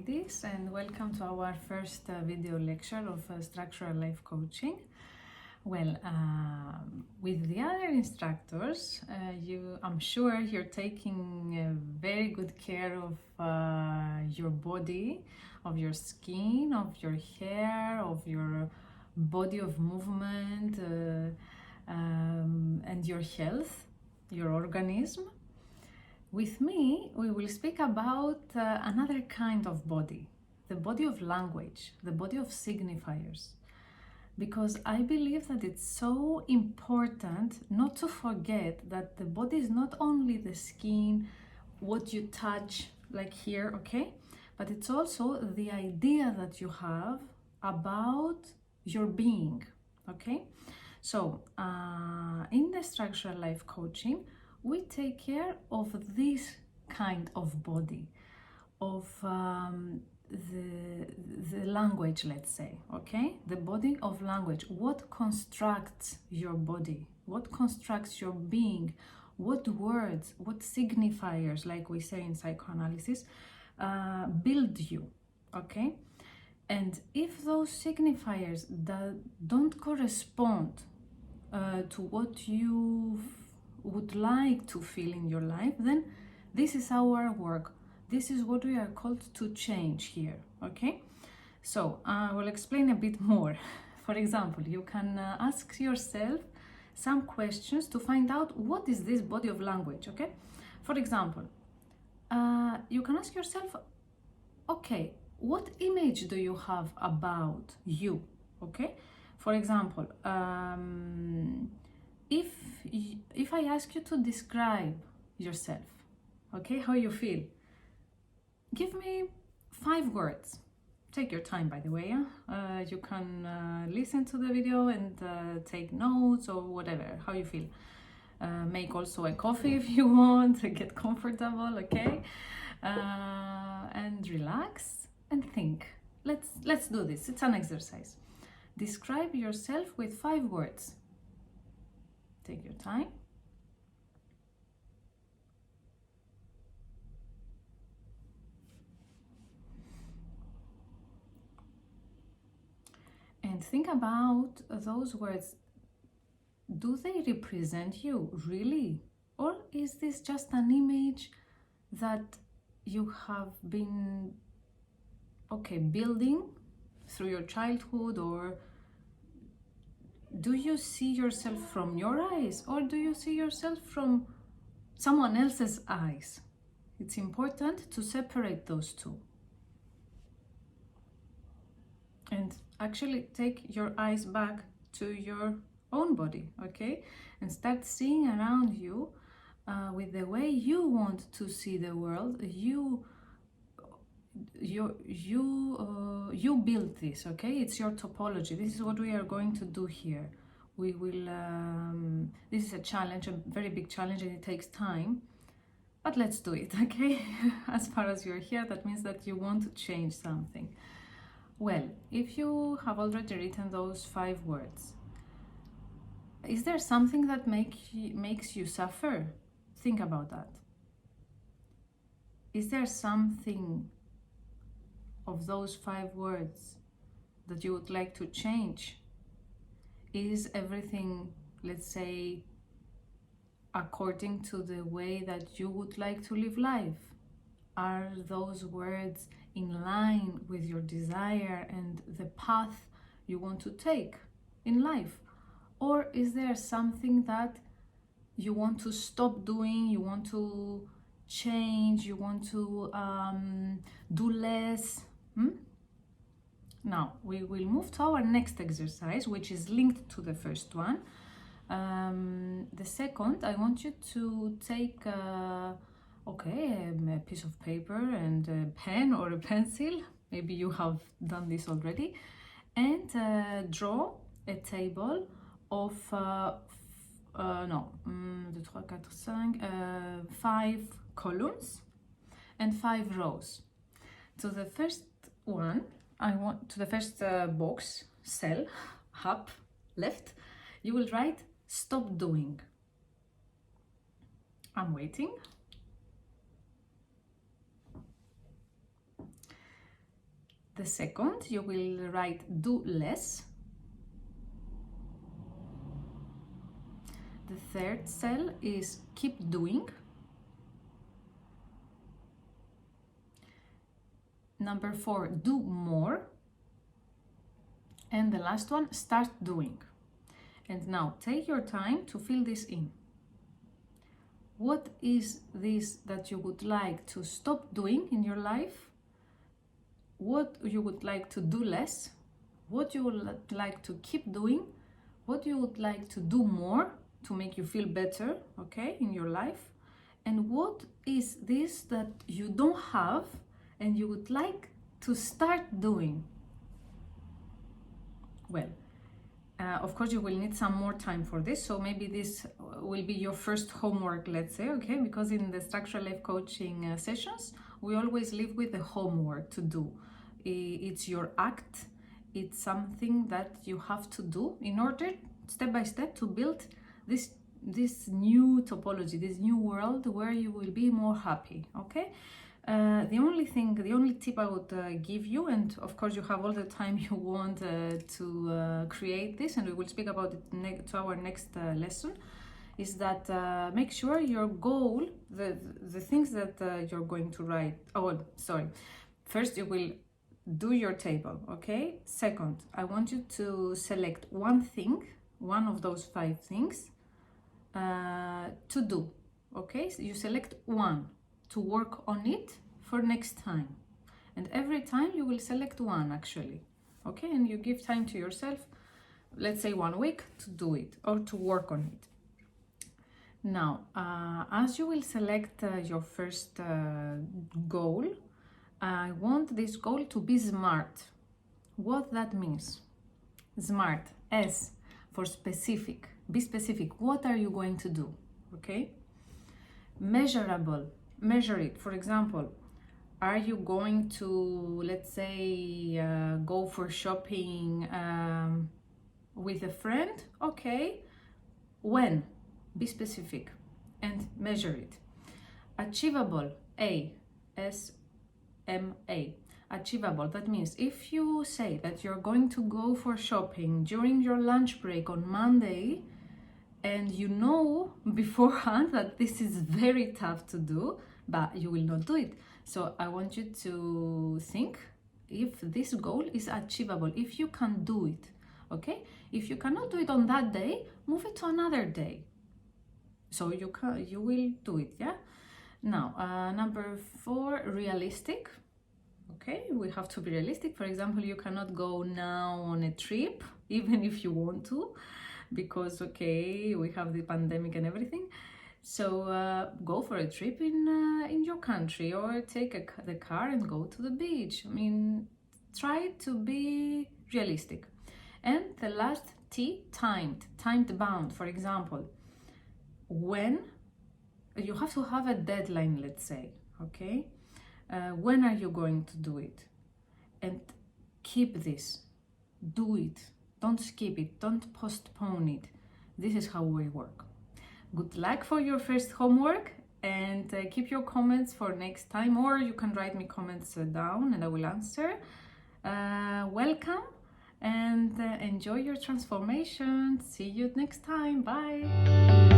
ladies, and welcome to our first video lecture of structural life coaching. Well, with the other instructors, I'm sure you're taking very good care of your body, of your skin, of your hair, of your body of movement, and your health, your organism. With me, we will speak about another kind of body, the body of language, the body of signifiers. Because I believe that it's so important not to forget that the body is not only the skin, what you touch, like here, okay? But it's also the idea that you have about your being, okay? So, in the structural life coaching, we take care of this kind of body, of the language, let's say, okay? The body of language. What constructs your body? What constructs your being? What words, what signifiers, like we say in psychoanalysis, build you, okay? And if those signifiers don't correspond to what you would like to feel in your life, then this is our work. This is what we are called to change here, okay? So I will explain a bit more. For example, you can ask yourself some questions to find out what is this body of language, okay? For example, you can ask yourself, okay, what image do you have about you, okay? For example, if I ask you to describe yourself, okay, how you feel, give me 5 words. Take your time, by the way. You can listen to the video and take notes or whatever, how you feel. Make also a coffee if you want, get comfortable, okay? And relax and think. Let's do this. It's an exercise. Describe yourself with 5 words. Take your time. And think about those words. Do they represent you, really? Or is this just an image that you have been, okay, building through your childhood? Or do you see yourself from your eyes, or do you see yourself from someone else's eyes? It's important to separate those two. And actually take your eyes back to your own body, okay? And start seeing around you with the way you want to see the world. You build this, okay? It's your topology. This is what we are going to do here. We will this is a challenge, a very big challenge, and it takes time, but let's do it, okay? As far as you're here, that means that you want to change something. Well, if you have already written those 5 words, is there something that makes you suffer? Think about that. Is there something of those 5 words that you would like to change? Is everything, let's say, according to the way that you would like to live life? Are those words in line with your desire and the path you want to take in life? Or is there something that you want to stop doing, you want to change, you want to do less? Now, we will move to our next exercise, which is linked to the first one. The second, I want you to take a piece of paper and a pen or a pencil. Maybe you have done this already. And draw a table of 5 columns and 5 rows. To the first one, to the first box, cell, up, left, you will write stop doing. I'm waiting. The second, you will write do less. The third cell is keep doing. Number 4, do more. And the last one, start doing. And now take your time to fill this in. What is this that you would like to stop doing in your life? What you would like to do less? What you would like to keep doing? What you would like to do more to make you feel better, okay, in your life? And what is this that you don't have and you would like to start doing? Well, of course, you will need some more time for this, so maybe this will be your first homework, let's say, okay? Because in the structural life coaching sessions, we always leave with the homework to do. It's your act, it's something that you have to do in order, step by step, to build this new topology, this new world where you will be more happy, okay? The only tip I would give you, and of course you have all the time you want to create this, and we will speak about it to our next lesson, is that make sure your goal, the things that you're going to write, first you will do your table, okay? Second, I want you to select one thing, one of those 5 things to do, okay? So you select one to work on it for next time, and every time you will select one, actually, okay? And you give time to yourself, let's say 1 week, to do it or to work on it. Now, as you will select your first goal, I want this goal to be SMART. What that means? SMART, S for specific. Be specific. What are you going to do? Okay? Measurable. Measure it. For example, are you going to, let's say, go for shopping with a friend? Okay. When? Be specific and measure it. Achievable. A-S-M-A. Achievable. That means if you say that you're going to go for shopping during your lunch break on Monday, and you know beforehand that this is very tough to do, but you will not do it. So I want you to think if this goal is achievable, if you can do it, okay? If you cannot do it on that day, move it to another day. So you will do it, yeah? Now, number 4, realistic. Okay, we have to be realistic. For example, you cannot go now on a trip, even if you want to, because, okay, we have the pandemic and everything. So go for a trip in your country, or take the car and go to the beach. I mean, try to be realistic. And the last T, timed bound. For example, when you have to have a deadline, let's say, okay? When are you going to do it? And keep this. Do it. Don't skip it. Don't postpone it. This is how we work. Good luck for your first homework, and keep your comments for next time, or you can write me comments down and I will answer. Welcome, and enjoy your transformation. See you next time. Bye.